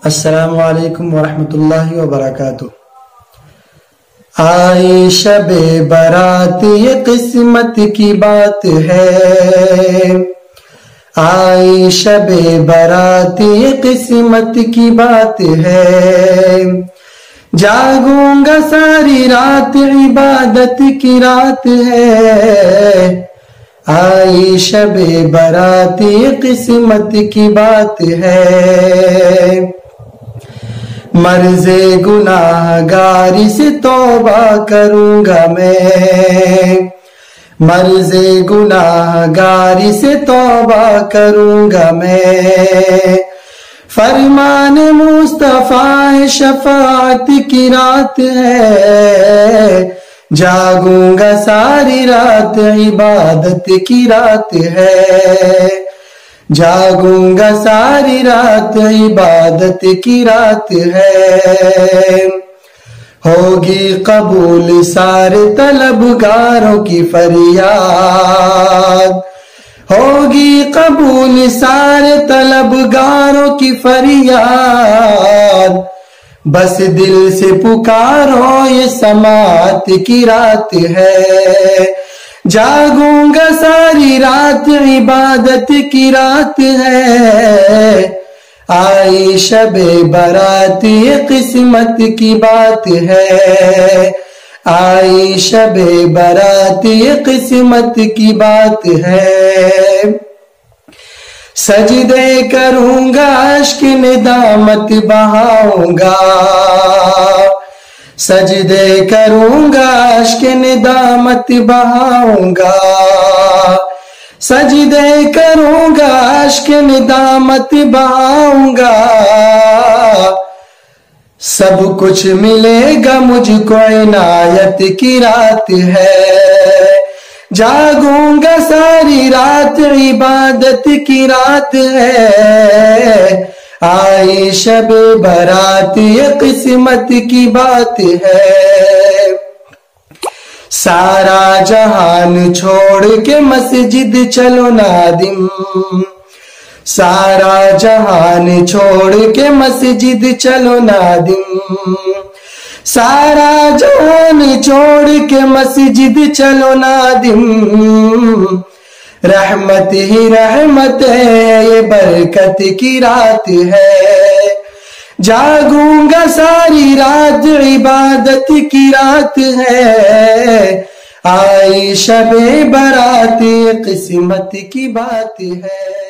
السلام علیکم ورحمۃ اللہ وبرکاتہ۔ آئی شب برات یہ قسمت کی بات ہے، آئی شب برات یہ قسمت کی بات ہے، جاگوں گا ساری رات عبادت کی رات ہے، آئی شب برات یہ قسمت کی بات ہے، مرض گناہ گاری سے توبہ کروں گا میں، مرض گناہ گاری سے توبہ کروں گا میں، فرمان مصطفیٰ شفاعت کی رات ہے، جاگوں گا ساری رات عبادت کی رات ہے، جاگوں گا ساری رات عبادت کی رات ہے، ہوگی قبول سارے طلبگاروں کی فریاد، ہوگی قبول سارے طلبگاروں کی فریاد، بس دل سے پکارو یہ سماعت کی رات ہے، جاگوں گا ساری رات عبادت کی رات ہے، آئی شب برات یہ قسمت کی بات ہے، آئی شب برات یہ قسمت کی بات ہے، سجدے کروں گا اشک ندامت بہاؤں گا، سجدے کروں گا اشک ندامت بہاؤں گا، سجدے کروں گا اشک ندامت بہاؤں گا، سب کچھ ملے گا مجھ کو عنایت کی رات ہے، جاگوں گا ساری رات عبادت کی رات ہے، آئی شب برات یہ قسمت کی بات ہے، سارا جہان چھوڑ کے مسجد چلو نادم، سارا جہان چھوڑ کے مسجد چلو نادم، سارا جہان چھوڑ کے مسجد چلو نادم، رحمت ہی رحمت ہے یہ برکت کی رات ہے، جاگوں گا ساری رات عبادت کی رات ہے، آئی شب برات قسمت کی بات ہے۔